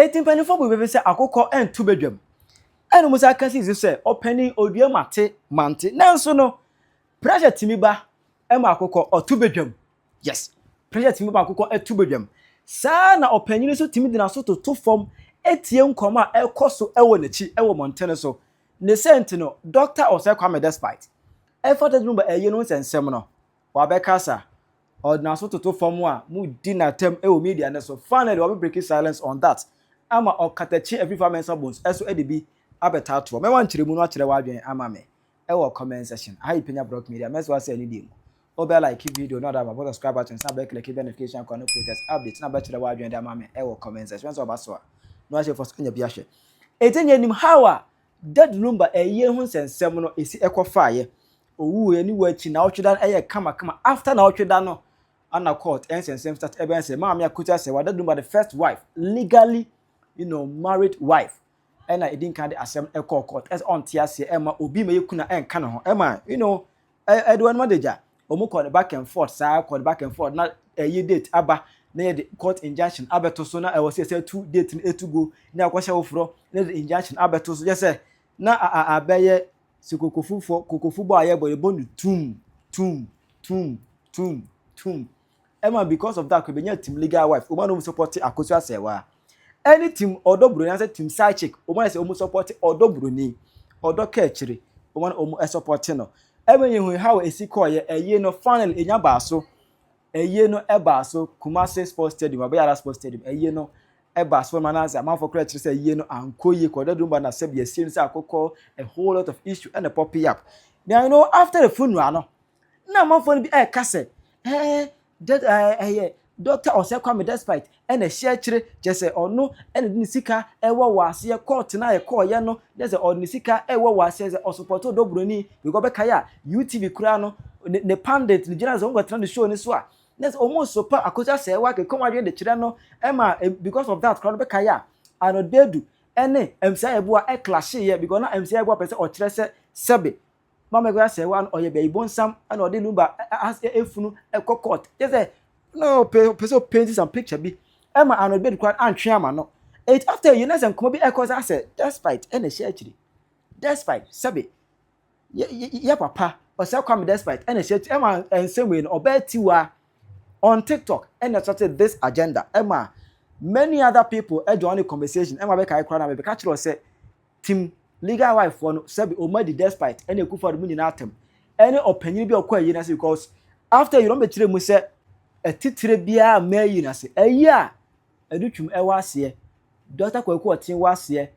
penifo bu bebe se akokɔ entu bedwam enu musa kasi se openi odua mante nanso no pressure timi ba ema akokɔ otu bedwam yes pressure timi ba akokɔ etu bedwam saa na opanyin so timi dina so to form etie nkoma ekoso ewo nachi ewo montene so ne sent no Dr. Osei Despite Daddy Lumba eye no nsensem no wa bekasa ordina so to form a mu di na tem ewo media ne so finally we break silence on that ama Okatakyie Afrifa mensa bones eso edebi abetato me wan kyeremu no akyere wa adwen ama me ewo comment section hi Penyah Brock Media mess wa say any dem obe like video no that about subscribe button sa be click notification connect latest update na be kyere wa adwen ama me ewo comment section so ba so no ahye for skanya bi ahye etenye nim how a Daddy Lumba eye hu nsensem no esi ekofaye owu eni wachi na otweda eye kama after na otweda no ana court nsensem start eben say maami akuta say Daddy Lumba the first wife legally married wife and I didn't kind asem court as on tiase ema obi me yekuna enka ne ho ema edwan manager omo call back and forth sa call back and forth na eye date aba na the court injunction abeto so na was say 2 date to go na akwasha ofro na the injunction abeto so yes na abeye kokofu bo aye boy bonu tum ema because of that we be team legal wife o man no support akosu asewa any team odobro na say team side chick o man say o support odobro ni odoka akire o man o support no ema yehu how esiko ye eye no final enya baaso eye no ebaaso Kumasi Sports Stadium abayara Sports Stadium eye no ebaaso manaza man for credit say eye no ankoye ko Daddy Lumba na say be ese say akoko a whole lot of issue and a poppy up now after the funeral no na man for be kase that Dr. Osei Despite and a share chire just say or no and nisika ewo wase court na ye call ye no just say or nisika ewo wase say or support odobroni because be kaya UTV kura no ne pandit ni general zongo tran the show ni so a that's almost so pa akoja say wa ke come adwe de chire no ema because of that crowd be kaya and odedu ene MCA ebo a clash ye because na MCA ebo person o chire say sebe mama go say one oye be ibonsam and Daddy Lumba as efunu court just say no person paint some picture be Emma and be quite antwe ama no it after you know some come be cause I said despite any share actually despite sabi ya papa Osei Despite any share Emma and same way no obetiwa on TikTok and started this agenda Emma many other people join the conversation Emma be kai kra na be catch say team legal wife for no sabi Omadi Despite any kufa the money atem any opinion be okwa na because after you don't be chire mu say etitire bia mayi na se ayi a edutwum ewase Dr. Kwaku otin wase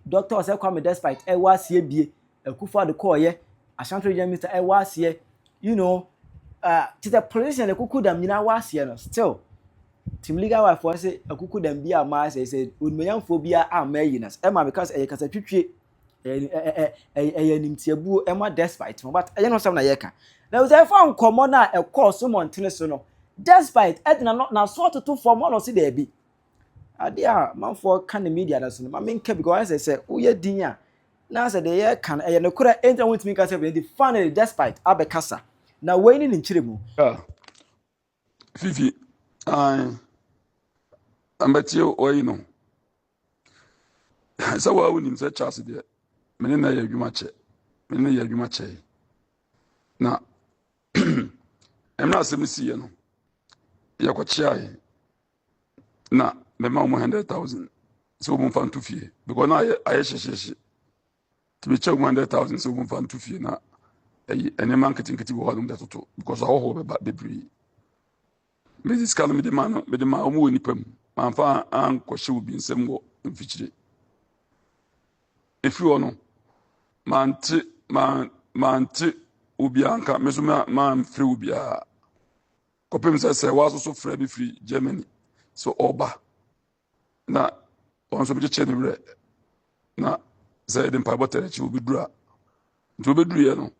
Dr. Osei Despite ewase bie akufa de koye Ashanti Region Minister ewase to the position akuku dam nyina wase no still team legal wife for say akuku dam bia ma say unmeyamfo bia amayi na ema because kasa twitwe nimtiabu ema Despite but no some na yeka na we say for nkomo na course montene so no Despite edna na sort to form one see there be adia man for can media na so ma menka because I say wo ye din a na say the year can no kura enter want me can say the finally Despite abekasa na we ni nchiremu Fifi ambatio oyino so wa woni say Charles there mene na ya adwuma che na emna asemisi ye no yakwachiaye na mema 100,000 so bun fan tufie because na aye sheshe to be check 100,000 so bun fan tufie na ene marketing kiti wo hadum datoto because aho be bri me this kind me de ma omo ni pam man fa an kwhye obi nsem wo mfichire efi ono man obi anka mesuma man free obi a kopem say was so free be free Germany so oba na on so be chenere na say dem pa botere chi obi dura nti obi duru ye no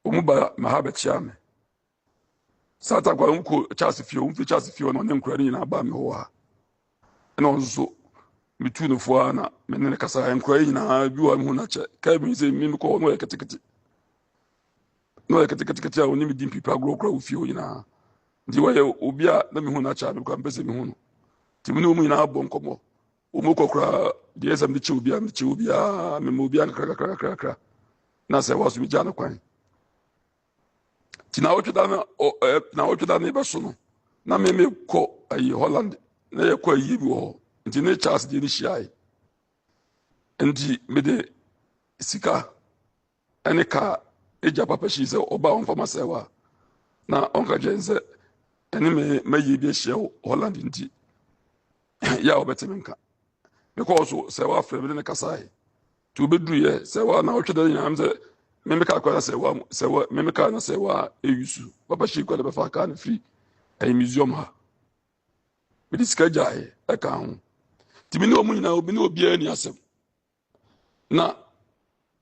omuba mahaba chiame sata kwa umko Charles fio no nyenkura ni na ba me ho ha na on so mitu no fo na menene kasa enkura yi na bi wa me hu na che ka bi se mi ko no eketekete a oni mi dim pipa gro fio yi na ndi wa ye obi a na me hu na cha me kwa mpese me hu no ti me no mu nyina abon komo umukokra the asɛm de chubia me mobia kra na sɛ waso bi gya no kwan ti na wotweda na be so no na me kɔ ayi Holland na yɛ kɔ ayi bi wɔ nti ne Charles de ni hyiae nti me de sika ene ka eja papa shi sɛ ɔba on fama sɛ wa na onka gye sɛ ene me mayi bi ahyia Holland nti ya obeteme nka because sɛ wa frɛ me ne kasae to bedru ye sɛ wa na wotweda nyam sɛ me ka kwa sɛ wa me ka na sɛ wa eyusu papa shi kwa de befa ka na free a museum ha me di sika gyae eka ho ti me ne omu nyina obi ne obi ani asɛm na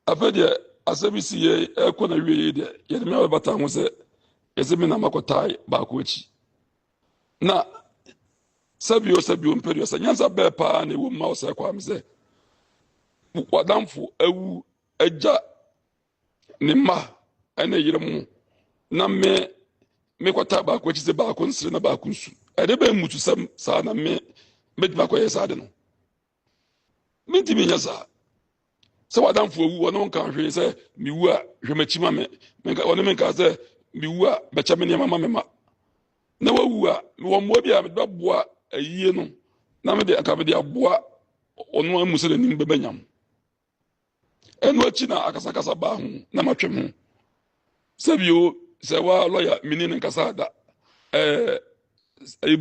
afɛde asɛm si ye ekɔ na wie ye de ye de me abata ho sɛ ese me na makotai ba ko echi na sabio mperio sɛ nyansa bɛ pa na ewu ma o sɛ kwa me sɛ wadamfo awu agya ne ma ene yiremu na me kɔta ba ko echi sɛ ba ko nsire na ba ko nsu ade ba mutu sam sa na me ba ko yɛ sa de no me ti me nyasa sɛ wadamfo awu ɔno nka hwe sɛ miwu a hwemachi ma me nka ɔno me nka sɛ miwu a bɛkyɛ me ne mama me ma na wawu a wɔ mmoa bi a me ba boa ayie no na me de aka me de aboa ɔno amu sɛ nim bɛbɛnyam ɛno akyi na akasakasa ba ho na matwem ho sɛ bio sɛ wa lawyer mini ne nkasa da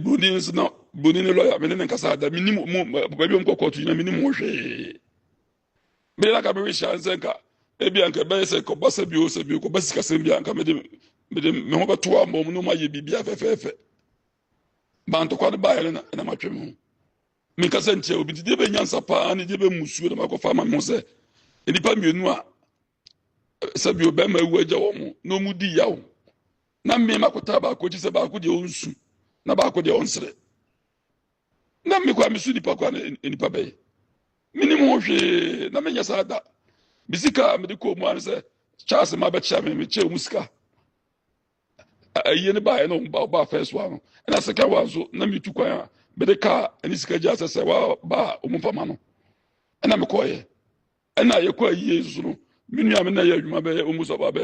broni no broni ne lawyer mini ne nkasa da minim ba bi mkɔ kotu na minim ho hwee me la ka me hwehya nsenka ebi anka bɛyɛ sɛ kɔ basa bio kɔ basi kasɛm bi anka me de me ho bɛto amom no ma yɛ bibia fɛfɛɛfɛ ba ntɔkwa de ba yɛ na matwem ho me kasa ntia obi de be nyansa pa ne de be musuo na makɔfa ma me ho sɛ enipa mienu a sɛ bio bɛ ma ewu agya wɔ mo na omu di yawo na me makɔta ba ko chi sɛ ba ko de onsu na ba ko de onsere na me kwa me su nipa kwa enipa bɛyɛ minim ho hwee na me nyasa da bisika me de ko mu an sɛ Charles ma bɛkyɛ me kyɛ mu sika ayi ne ba no ba first one na second one so na me tu kwan a me de ka ani sika gya sɛ wa ba omufama no na me kɔye na ye kɔ ayi so no me nua me na yɛ adwuma bɛyɛ almost about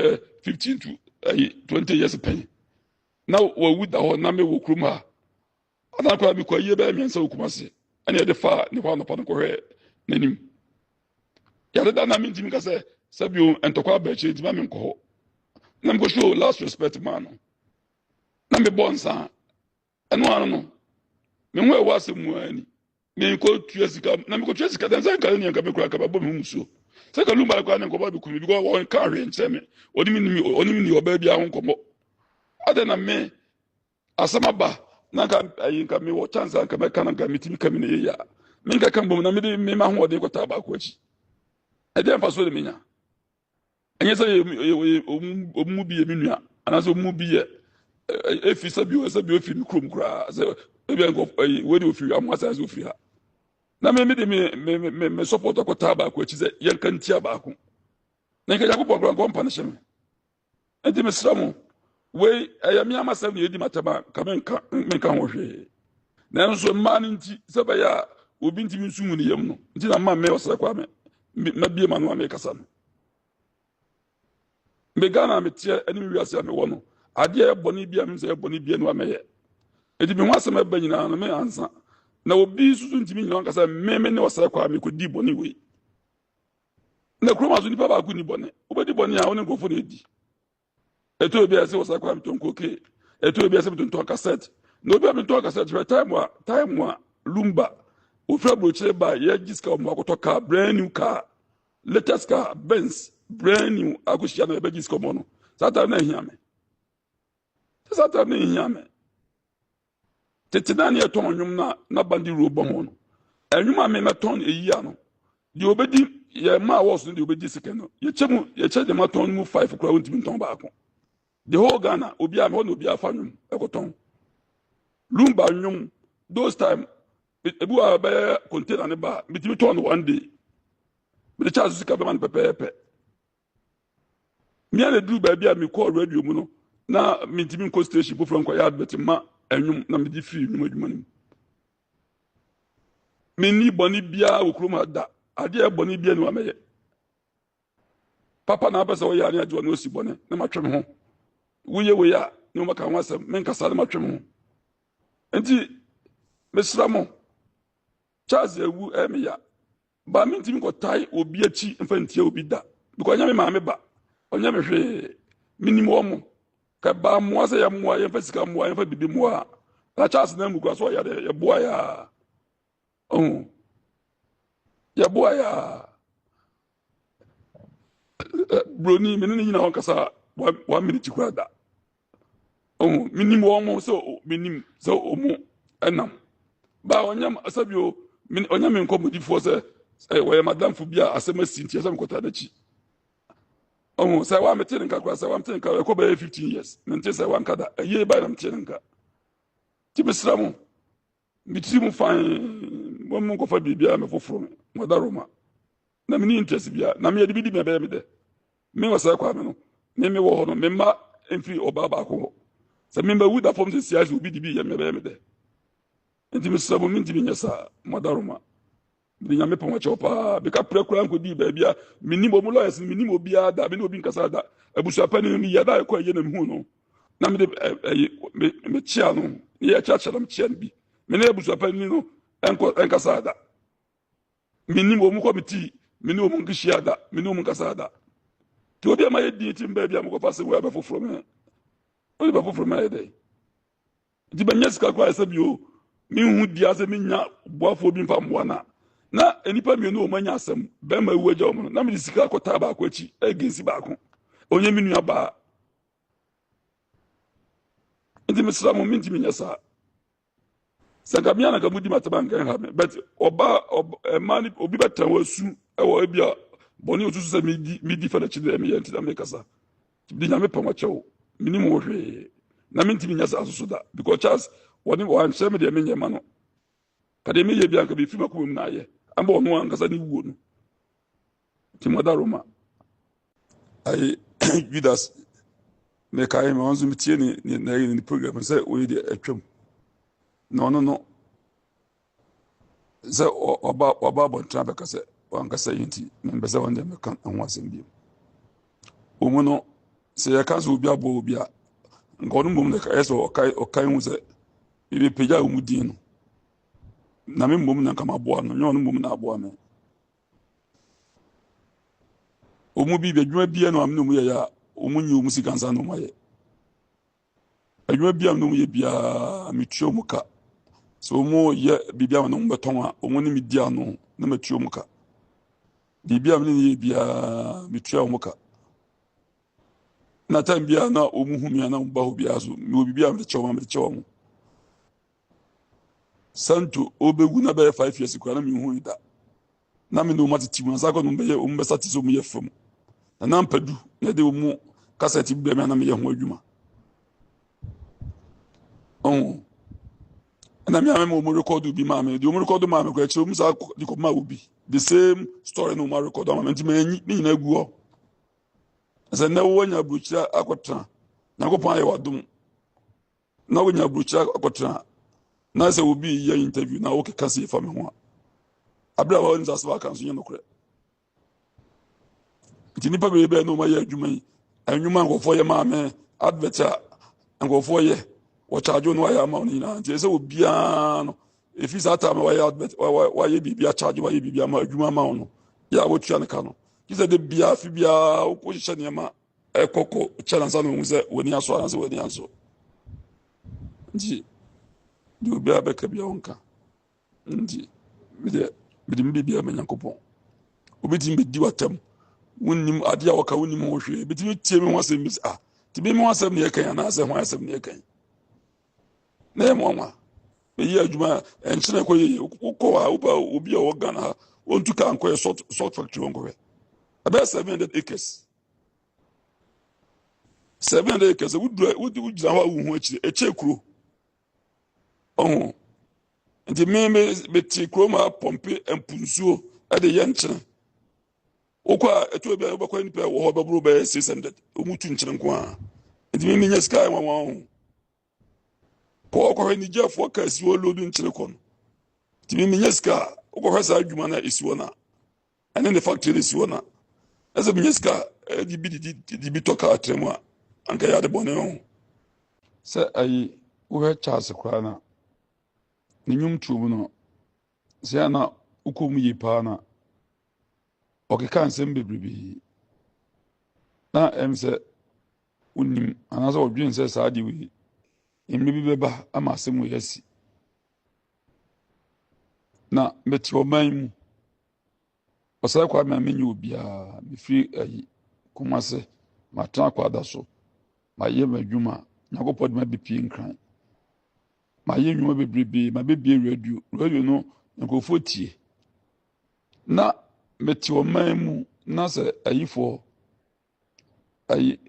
15 to 20 years pen na wa wuda hɔ na me wɔ krum ha ana kwa me kɔ ayi bɛyɛ miɛnsa wɔ kumase ɛna yɛ de fa ne hɔ anɔpa no kɔhwɛ n'anim yɛde da na me ntimi ka sɛ sɛbio ntɔkwa ba akyi ntimi me nkɔ hɔ na me kɔ show last respect man no na me bɔ nsa ɛno ano no me ho ɛwɔ asɛm mu ani me kɔ tua sika na me kɔ tua sika dan sɛ nka ne nka me kura ka ba bɔ me musuo sɛ ka Lumba kɔ ne nkɔ ba bi kumi bi kɔ wɔn ka hwe nkyɛ me oni mi ni ɔba bi ahon kɔmɔ ade na me asɛm aba na ka ayi nka me wɔ chance nka me ka na nka me timi ka me ne ya me nka ka mbom na me de me ma ho ɔde kɔta ba kɔ akyi ɛde mfa so de me nya ɛnyɛ sɛ omu bi yɛ me nua anaasɛ omu bi yɛ efi sɛ bi ofi mi krom kura sɛ ebi nko we de ofi amu asa sɛ ofi ha na me de me support akɔta ba kɔ akyi sɛ yɛn ka ntia ba ko na nka yakobɔ kura nko mpa ne hyɛ me ɛde me sra mo we ɛyɛ me amasɛm ne yɛdi matama ka me nka ho hwee na nso mma ne nti sɛ bɛyɛ a obi ntimi nsu mu ne yam no nti na mma me ɔsɛ kwa me bie ma no me kasa no me Ghana me tie ani me wiase me wɔ no ade e bɔne bia me sɛ bɔne bia no amɛyɛ edi me ho asɛm aba nyina no me ansa na obi susu ntimi nyina kasa me ne ɔsɛ kwa me kodi bɔne we na kroma so nipa ba ko ni bɔne obedi bɔne a woni nkofo na edi eto obi ase ɔsɛ kwa me tonko ke eto obi ase me tonto cassette na obi a me tonto cassette for time a Lumba ofra brochire ba ye giska mo akoto car brand new car latest car Benz brand new akoshia na be giska mo no sata na hia me sata na hia me tetina ne eton nwum na bandi robo ho no enwum a me meton eyi ano de obedi ye ma was no de obedi sike no ye che de maton mu 5 kura wontimi ton ba ko the whole Ghana obi a me no obi afa nwum ekoton Lumba nwum those time ebu a be container ne ba bitimi ton one day me charge sika be man pepepe me na duru ba bia me call radio mu no na mitimi nko station bofro nko ya advert ma enwum na me di free nwum adwuma nim Mini boni bia okroma da. Ade boni bia no ameye. Papa na pese o ya ne adwo no si boni na matwem ho. Wuye we ya ne maka ho asem menkasa na matwem ho. Enti mesra mo Charles ewu emiya. Ba minti ko tai obi achi mfantie obi da. Because nya me ma me ba. Onya me hwe minimum mo. Ka ba mo ase ya mo ya fasika mo ya fa bibi mo a. La Charles na mu kwa so ya de ya boa ya. Oh. Ya boa ya. Broni me ne nyina ho kasa 1 minute kwa da. Oh, minimum mo so minim so omo enam. Ba onyam asabio onyam nkomodi fo se we madam fu bia asema sinti asem kota da chi. Oh, say wa mete nka kwa say wa mete nka ko ba 15 years. Nte say wa nka da ye ba na mete nka. Ti besra mo. Mitiri mo fan mo mo ko fa bibia me foforo mo da Roma. Na me ni interest bia na me ye bidi me ba me de. Me wa say kwa me no. Me wo ho no me ma enfiri oba ba ko. Say me ba wu da form se size obi di bi ye me ba me de. Enti mesra mo minti bi nyesa mo da Roma. Binya me pon wacho pa be ka prekura nko di ba bia minimo mo lawyers minimo bia da be no obi nkasa da abusua pa ni mi ya da ko ye na me hu no na me de me chia no ye ya cha na me chia bi me na abusua pa ni no nkasa da minimo mo committee minimo mo nkishia da minimo mo nkasa da ti obi ma ye di ti mba bia mo ko pass we ba foforo me o ba foforo me dey di ba nyeska kwa esa bi o mi hu di ase mi nya boafo bi mfa mboa na enipa mienu o manya asem be ma ewu agya omo na me sika akota ba akwachi egensi ba ako onye mi nua ba ndi mesra mo minti mi nyasa saka bia na kamudi mataba nkan ha me but oba mani obi betan wasu ewo ebia boni osusu se midi fa na chide me yenti da me kasa di nya me pama chewo minimum wo hwe na minti mi nyasa asusu da because Charles woni wan sheme de me nyema no kade me ye bia nka be fi makomum na ye amba ono ankasa ni wuo no ti moda Roma ai Judas me kai me onzu mitie ni program say we dey atwam no say oba bontra be kase wankasa yinti me be say wonde me kan ho asem bi omu no se ya kan so obi abo obi a nka onu mum de ka eso okai hu say bi peja omu din no na me mum na kama abo no nyo onu mum na abo me omu bi adwuma bia no amne mu ye ya omu nyi omu sikansa no maye adwuma bia no mu ye bia metuo mu ka so omu ye bibia no mu beton a omu ni media no na metuo mu ka bibia me ye bia metuo mu ka na tan bia na omu hu me na mba ho bia so me bibia me chewo mu santo obegu na be 5 years kwa na me hu ida na me no matiti mu na sako no be ye omu be satiso mu ye fam na mpadu na de omu cassette bi me na me ye ho adwuma na me am mo record bi ma me de omu record ma me ko eche omu sa di ko ma obi the same story no ma record ma me nti me ni nyina gu ho asa na wo nya bruchira akotra na ko pan ye wadum na wo nya bruchira akotra na se obi ye interview na wo ke kase fa me ho abra wa nza so aka so nya no kure nti nipa be no ma ye adwuma yi anwuma nkofo ye ma me adverta nkofo ye wo charge no ya ma oni na nti se obia no efi sa ta me wa ye advert wa ye bibia charge wa ye bibia ma adwuma ma ono ya wo tua ne ka no kise de bia fi bia wo ko hye ne ma ekoko challenge no mu se woni aso na se woni aso nti di obi abeka bia wonka nti bidi bibia ma Nyankopon obi tim bedi watam wonnim ade a waka wonnim ho hwe bitimi tie me ho asem bi ti bi me ho asem ne yekan na asem ho asem ne yekan na mo nwa be yi adwuma enchine ko ye ko a obi a wogana ha ontu ka anko ye salt factory wonko hwe about 700 acres 700 acres would jira ho hu akire eche kuro nti me ti kuro ma pompe empunsuo e de ye nchine okwa etu bia obakwa nipa wo ho baburu be 600 omutu nchire nko a nti me nya sky wanwan ko ni jefo ka si wo lodu nchire ko nti me nya sky hwesa adwuma na esi wona ene ne factory esi wona ese binyeska di bi toka atremu a anka ya de bone ho se ayi wo Charles kra na ne nyum tubu no se na ukom yi pa na okeka nsem bebrebe na emse unim anasa odwen se saa de wi imri bi beba ama asem wo yasi na meti oman mu osai kwa me menye obia me firi ayi kumase matra kwada so maye madwuma nyakopod ma bepie nkran maye nwuma bebrebe ma bebie radio no nkofo tie na meti oman mu na se ayifo ayi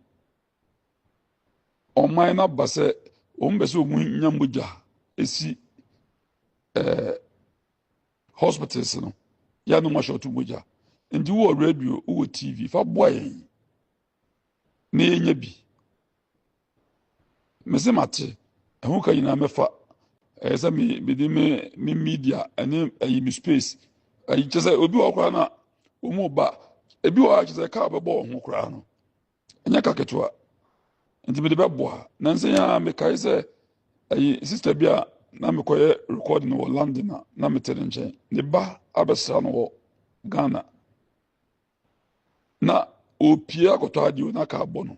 oman na base ombese omu nyamboja esi hospitals no ya no mashotu moja ndi wo radio wo TV fa boy na enya bi mese mate ehu ka nyina mefa esa me media ane ayi mi space ayi chese obi okra na omu ba ebi wa chese ka bebo ho kra no enya ka ketwa ndi me de bebo na nse ya me kai se ayi sister bia na me koye recording wo London na me tere nche ne ba abesa no wo Ghana na opia akoto adio na ka abo no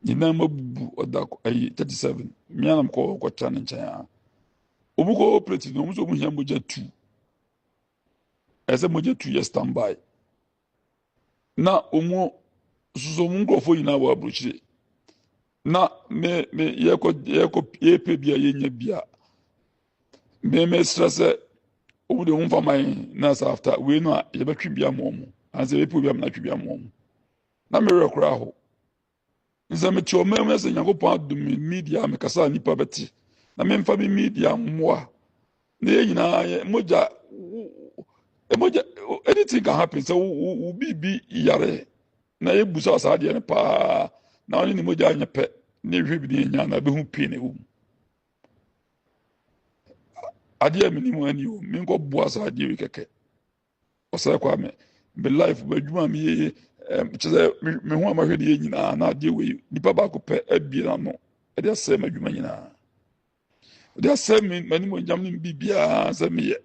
nyina mabubu oda ayi 37 mianam ko chane nche ya obuko operate no muso mu hia moja 2 ese moja 2 ye standby na omu suso mu nkrofo yina wa abrochire na me yeko yepe bia yenya bia me stress obu de humfa man na sa after we no ye betwi bia momu anse yepe bia na twi bia momu na me rekora ho nse me tio me se Nyankopon adum media me kasa nipa beti na me mfa media mmoa na yina moja anything can happen so we be yare na yebusa sa de ne pa na oni ni moja anya pe ne hwe bi nya na be hu pi ne wo ade amini mu ani o me nko boa sa de wi keke osai kwa me life ba dwuma me ye cheze me hu amahwe de nyina na ade we nipa ba ko pe abie na no e de asem adwuma nyina de asem mani mo nyam ne bibia sa me ye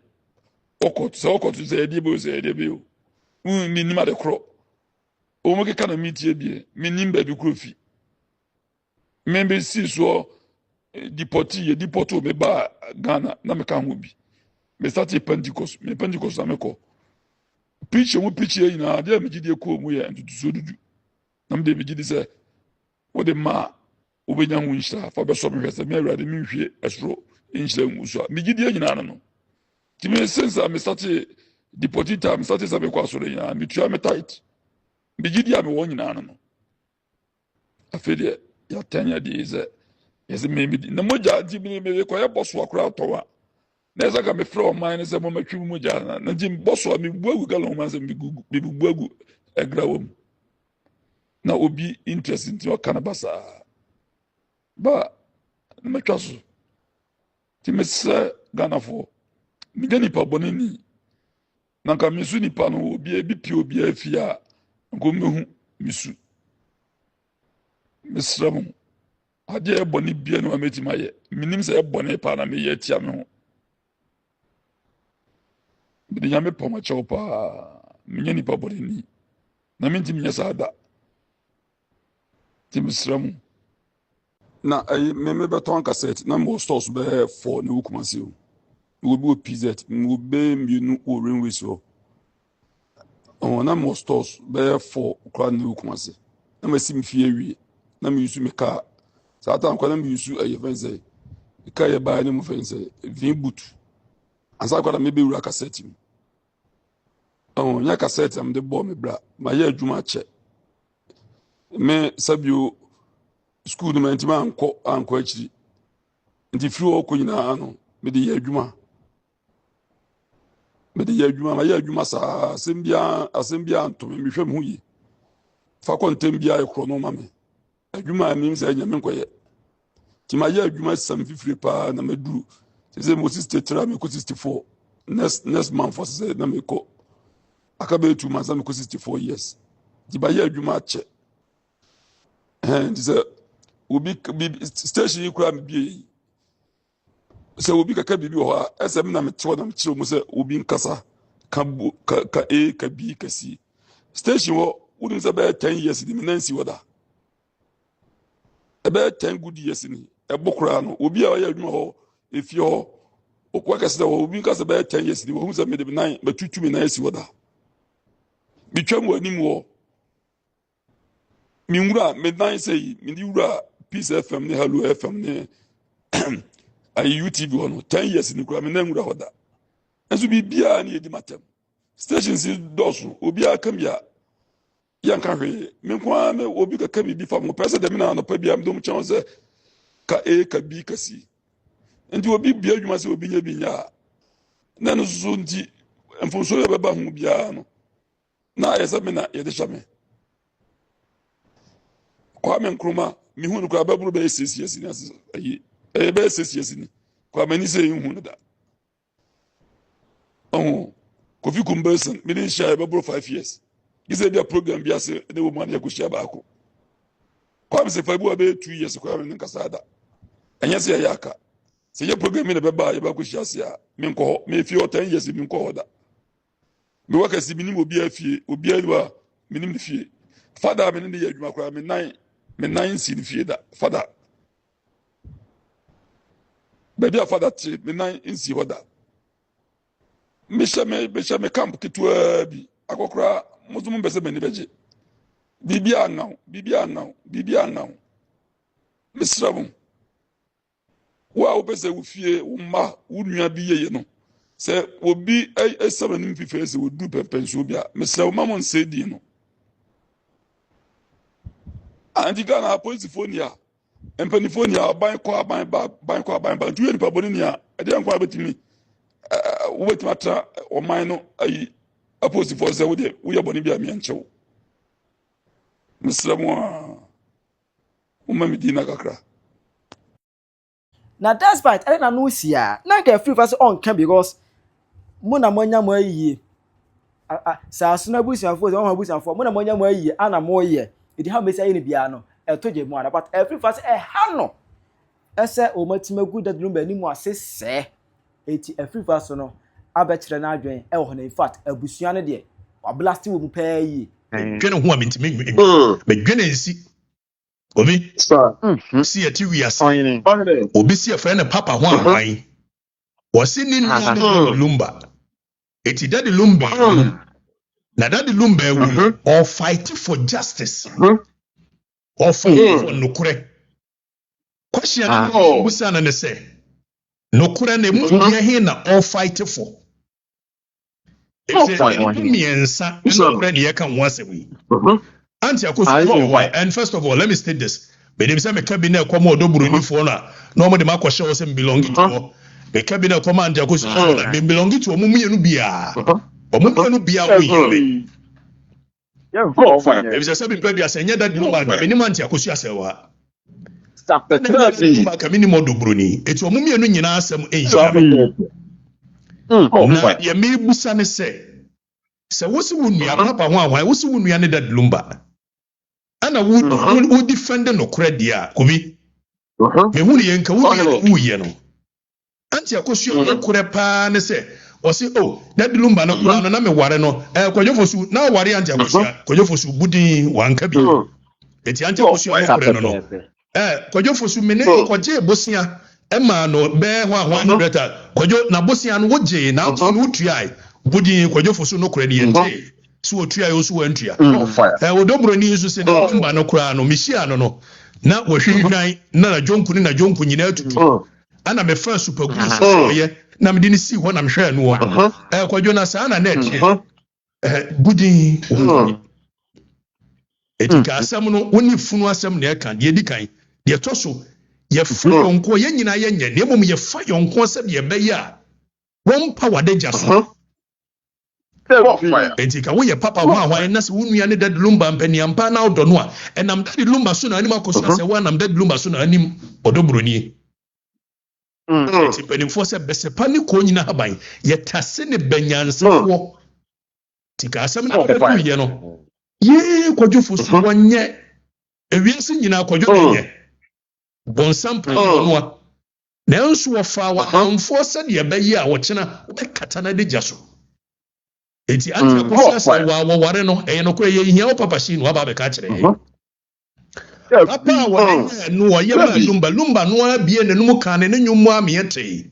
okot se de bo se de be o ni ma de kro o mo ke kana mitie bie me nim ba bi kro fi membe si so deporto me ba Ghana na me ka ho bi me start Pentecost na me ko preach ye na de me gidi ko mu ye ntutu so dudu na me de me gidi se wo de ma wo be nya hu nshira fa be so me hwese me awurade me hwie esro nshira mu so me gidi nyina no ti me sense me start deportita me start sa me kwa so de nyina me tua me tight me gidi me wo nyina no afede ya tanya di ze yesi maybe na moja di me ko ya boso akura towa na eza ka me fro mine se mo matwi moja na di boso me buagu galon ma se me buagu egrawom na obi interest in o kana basa ba na matwaso ti me se Ghana fo mi gani pa bonini na ka misu ni pa no obi pi obi afia ngo mehu misu misramu ade eboni bia no ameti maye minim se eboni pa na me ye tia me ho bi nyame poma chopa minyani pa bonini na minti minyasa ada ti misramu na ai me beton cassette na mo stores be for ne wukumase o wo bi o PZ mo be mienu o rainway so na mo stores be for kra ne wukumase na masim fie wie na me yusu me ka satan kwa na me yusu aye fense ka ye ba ne mo fense vin boot ansa kwa na me be wura cassette mi nya cassette am de bo me bra ma ye adwuma che me sabio school no mentima anko akiri nti firi o ko nyina no me de ye adwuma ma ye adwuma sa asembia anto me hwem hu yi fa kontem bia e kro no ma me adwuma nim se nya me nkoye ti ma ye adwuma sam fifiri pa na maduru se mo 63 me ko 64 next month for say na me ko aka be 2 months na me ko 64 years di ba ye adwuma ache this obi station yi kura me bi say obi kaka bibi ho a asɛm na me tewo na me kire mu say obi nkasa ka A ka B ka C station wo wudin say be 10 years di me nansi wada e be 10 good years ni e bokura no obi a ye adwuma ho efie ho okwa kase da obi nkasa be 10 years ni wo hu say me de 9 be tutu me nansi wada bitwam wani wo mi wura me 9 say mi di wura Peace FM ne Hello FM ne ayi UTV ono 10 years ni kura me na nwura hoda enso bibia na edi matem stations dosu obi aka bia yanka hwe me kwa me obi ka bibi fa mo pese de me na no pa bia me dom chan se ka A ka B ka C ndi obi bia adwuma se obi nya binya na no so ndi enfonso ye beba hu bia no na yesa me na ye de hya me kwa me nkruma mi hu no kwa baburu be CCS ni asese ayi be CCS ni kwa mani se hu no da Kofi Kumberson me din share baburu 5 years gise dia program bia se de wo man ya ko share ba ko kwa me se fa bu be 2 years kwa me nkasa da enya se ya aka se ye program me na beba ya ba ko share se a me nko me fi o 10 years me nko da me waka si minim obi afie obi alwa minim ne fie fada me ne ya adwuma kwa me 9 si ne fie da fada baby a fada ti me 9 si hoda me shame camp kitwa bi akokra muzum bese me ne beje bibia nawo misrabu wa obese wo fie wo ma wo nua bi yeye no se obi esama nim fife se wo du pempenso bia misrabu mamon se di no andiga na policefonia empanifonia ban ba tuye ni paboni nia ade ankwa betimi wo betima atra o man no ayi aposifo se wo de wo ye boni bia me nchew misrabu umma medina kakra na despite I na no sia na ga free fast on can because mo na monya mo ayi sa so na busianfo se won busianfo mo na monya mo ayi ana mo ye edi ha mesi ayi ne bia no e to je mo ana but free fast ha no ese o matimagu Daddy Lumba ni mu asese eti free fast no abekire na adwen e wo na in fact abusua ne de wa blast wo mu pa yi dwene ho a mentime me dwene nsi obi si ati wiase obi si afre ne papa ho anwan wose ni Daddy Lumba eti Daddy Lumba na Daddy Lumba all fight for justice all fight for nokure question no busa na ne se nokure na mu bia he na all fight for miensa nokure ne yeka ho asemi anti akoso and first of all let me state this but them say me cabinet come odoburu ni fo na no mo de makoshe wo say belong to me cabinet come anti akoso me belong to omo mienu bia omo mienu bia we if you say be bia say nya Daddy Lumba me ni anti akoso asewa ma kamini mo doburu ni eti omo mienu nyina asem ehia na ye me busa ne se wo si wo nua papa ho ahwan wo si wo nua ne Daddy Lumba ana wo defend no credit a kobi me hu ne yenka wo ye no anti akosu no kure pa ne se o se Daddy Lumba no na me ware no kwajofosu na ware anti akosu kwajofosu budin wanka bi eti anti akosu no kure no kwajofosu me ne kwaje bosia ema no be ho ahwan breta kwajo na bosia no woje na wo tuai budin kwajofosu no kure ne yente so otua yo so wantua odobro ni so se Lumba no kura no mihia no na wohwehwan na jonku ni na jonku nyina atutu ana me fa super good so ye na me dini si ho na mhwe no wo kwadwo na sa na net budin etika asam no woni funu asam na eka de dikan de toso ye fa yonko ye nyina ye nye ne mom ye fa yonko se de be ya won power de jaso etika wo ye papa ho ahwan na se wonua ne Daddy Lumba mpaniampa na odo no a enam Daddy Lumba so na anim akoso se wo enam Daddy Lumba so na anim odobroni Eti penimfo se besepa ne ko nyina haban yetase ne banyansawo tika asem na ko ye no ye kwadwofo so wonye ewiase nyina kwadwo nye bonsam panoa na nso wofa wa amfo se de bayi a wo kyena wobekata na de gyaso eti ante ko se wa ware no no ko ye hia wo papa shi no aba be ka kire papa wa no ye ma lumba no abie ne no kan ne nyumu amiete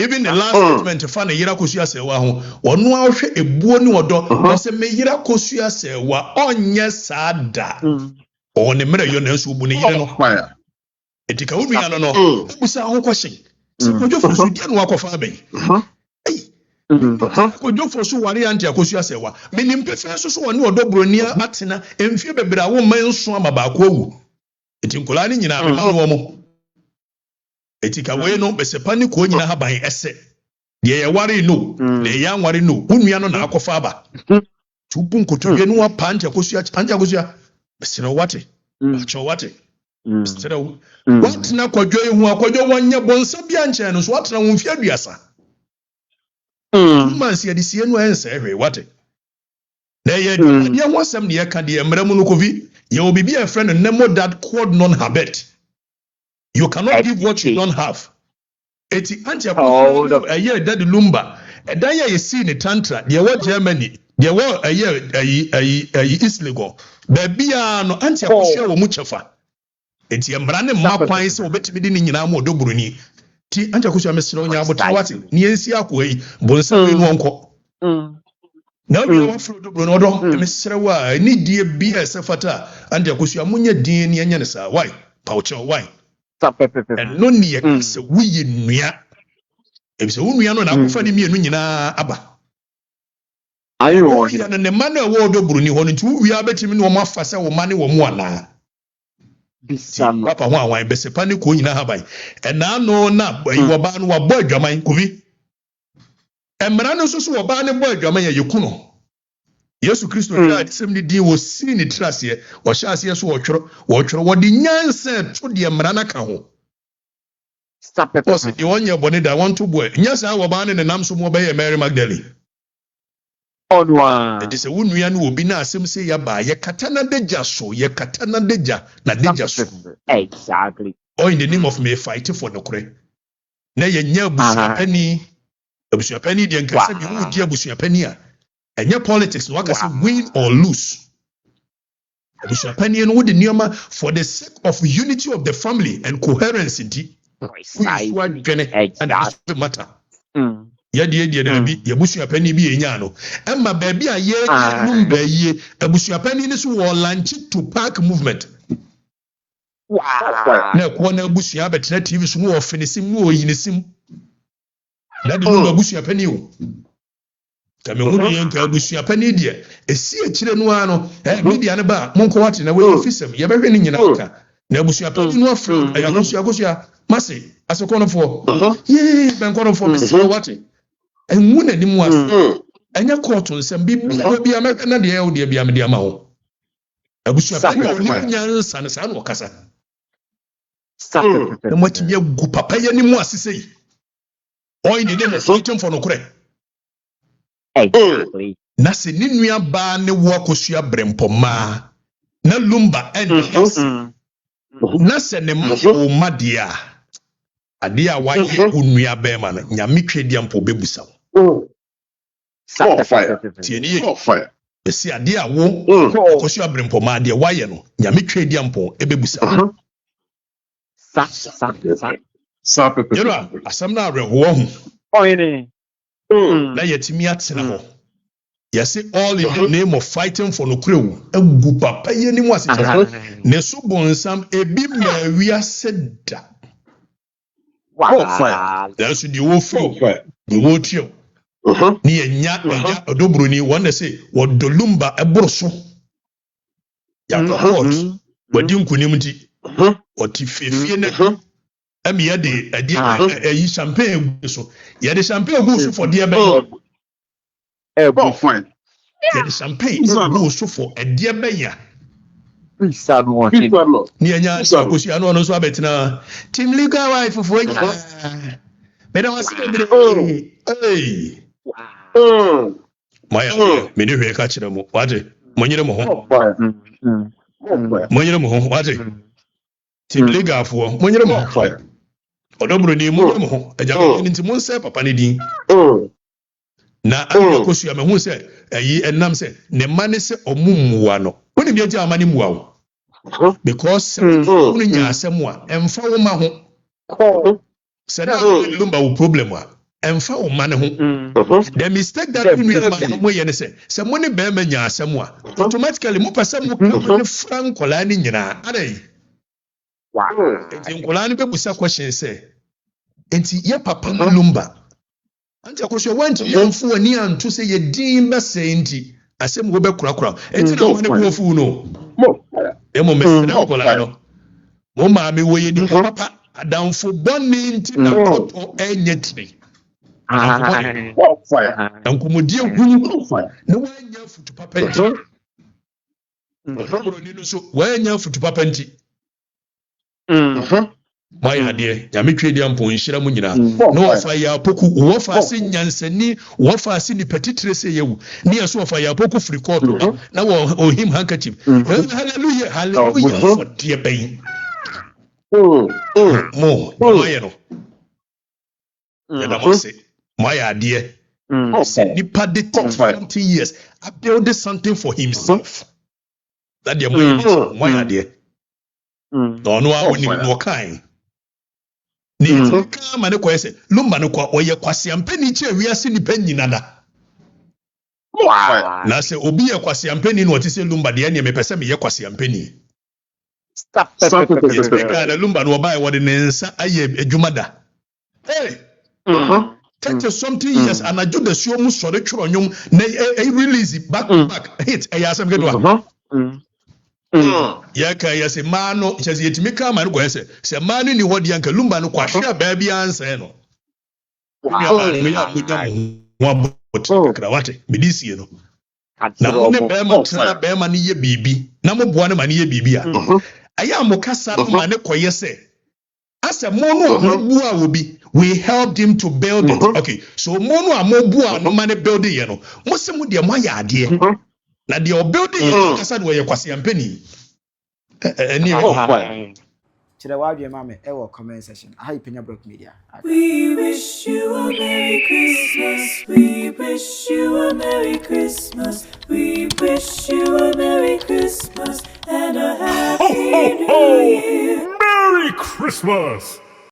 even the last statement fa na yira kosu asewa ho ono ahwe ebuo ni odo na se me yira kosu asewa onye sada o ne mere yo na nso bu ne yire no etika onua no busa ho kwashin se kojo fosu dia no akofa abai kojo fosu ware anti akosu asewa menim pefe so woni odo broni atena emfie bebra wo man nso amaba ko awu etinkola ni nyina be ma wo etika we no besepa ni ko nyina haban ese de ye ware no de ye anware no onua no na akofa aba tubu nkotowe no wa pa anti akosu besere wate acho wate besere wat na kwadwo ehu akwadwo wonye bonsa bia nche no so watena wo mfia duasa man se de sie no ense hwe wate na ye de ho asem ne ye ka de emramu no kovi ye obibi a friend nemo that quod non habet. You cannot give what you don't have. Eti anti aye Daddy Lumba. Edan ye see ni tantra. Ye wo Germany. Ye wo aye Islego. Bebia no anti akohwe wo mu chefa. Eti emra ne ma kwan se obetimi di ni nyina mo odoburuni. Ti anti akohwe amesiro nya abota wate. Ni ensi akoyi. Bonsa we no onko. Na bi wo fro odoburuni odo emesiro wa ni die bi esefata anti akohwe amunye din ni anya ne sa. Why? Paucho why? No near so we nua. If so nua no na akofa ni mienu nyina aba. Ayo ya na ne manu awo odoburuni ho ntu wi abetimi no mo afase wo mane wo mu ana. Bisam papa ho awan besepa ne ko nyina haban. Na no na wo ba no wo bo adwaman kubi. Emra no so wo ba ne bo adwaman ya yekuno. Yesu Kristo ya disem ni din wo si ni trase wo hya ase so wo tworo wo di nyanse to de emra na ka ho. Stop it. Boss, you want your bonnet that want to boy. Yes, I will ban in the name so more by Mary Magdalene. On one. It is a wound we will be now. Sim say yaba, ye katana deja so, ye katana deja, na deja so. Exactly. Or in the name of me fighting for the cre. Na ye nya busu penny, busu penny, the enkasa bi wo dia busu penny a. Enya politics no waka say win or lose. Busu penny no the nioma for the sake of unity of the family and coherence indeed. And matter. Yadi na bi yabusu apani bi enya no emma baby a ye number ye abusu apani ni so wo launch to park movement. Wow. Na ko na abusu abetre TV so wo finisim wo yinisim. Daddy Lumba abusu apani o. Kame hu ye nka abusu apani de esi akire no ano media ne ba monko wate na we ofisem ye behwe ni nyina ka. Na abusu apani no afro agosu Masi, as a corner for ye, Ben corner for Mr. Watty. And one of them was and your courtons and be American and the elder be Amadiamao. I wish you have son or Cassa. And what you go papa any more, say. Or in the name of Satan for no credit. Nasi Ninia ban the walk of Sia Brempoma. Na Lumba and Nasa ne Madia. Adia wa unua bema na nyame twedi ampo bebusa wo fire tieni fire esi adia wo kosu abrempo ma adia wa ye no nyame twedi ampo ebebusa sa pepe yero asam na areho ho oyene na yetimi atena ho yesi all in the name of fighting for no crew agu papa ye ni mu asita ne so bonsam ebi ma wi aseda. Wow. That's the whole fire. The whole trio. Ni enya odobroni won say what dolumba ebroso. Ya what? Wadi nkunim nti. Oti fefie na am ye de adi champagne so. Ye de champagne go so for de be. Fine. Ye de champagne go so for de be ya. Bisa no. Ni anya so akosua no so abetina. Team legal wife for nya. Me da wase bebre. Hey. Maya, me ni hwe ka kire mo. Wate, monyere mo ho. Monyere mo ho, wate. Team legal for monyere mo ho. Odobro ni monyere mo ho. Eja ni nti mon se papa ne din. Na akosua me hu se ayi enam se ne mane se omummuwa no. Woni bi agya amane muwa wo. Because woni nya asɛm a emfa wo ma ho. Say na Lumba wo problem a emfa wo ma ne ho. The mistake that we make mo ye say money be ma nya asɛm a automatically mo pese mo ne frank kola ni nyina adai. Enti nkola ni be busa question say enti ye papa Lumba anti akosho wanti yemfu ani anto say ye din be say enti asɛm wo be kura enti na wo ne wo fu no emo mesi na kola no mo ma me wo ye ni papa adamfo bɔne nti na kɔtɔ ɛnyɛ tiri. Nkomodie hunu na wanya futu papa nti. Ni no so wanya futu papa nti. Mai hade ya metwe dia mpo nhira mu nyina. Na wafa ya poku wafa se nyansani wafa se ni petitire se yewu. Ni yaso wafa ya poku free court na wo him handkerchief. Hallelujah hallelujah for dear bain. Mo why no say my idea nipa de 20 years I built something for himself that the my idea no woni no kind ni ka ma ne ko say Lumba no kwa oye kwasiampani che wiase nipa nyina da na say obi ye kwasiampani no ti say Lumba de ne me pese me ye kwasiampani. Stop. Lumba no buy what in nsa aye adwumada. Hey. Take something years and I do the show mu sore tworo nwom na release back to back hit ayasem gedwa. Ya ka yase ma no chese yetimi ka ma no go yese se ma no ni hodi anka Lumba no kwahwe ba bia ansa no. Me ya bot krawate medisi no. Na ne be ma tena be ma ne ye bibi na mo boa ne ma ne ye bibi a. Aya mo kasa ma ne koye se asa mo no bu a obi we helped him to build it. Okay, so mo no amobu a no ma ne build ye no mo se mo de mo ya ade na de o build ye kasa do ye kwase ampani anyway Chira wadwe mame e wo comment section hi Penyah Block Media. We wish you a Merry Christmas. We wish you a Merry Christmas. We wish you a Merry Christmas and a Happy New Year. Merry Christmas!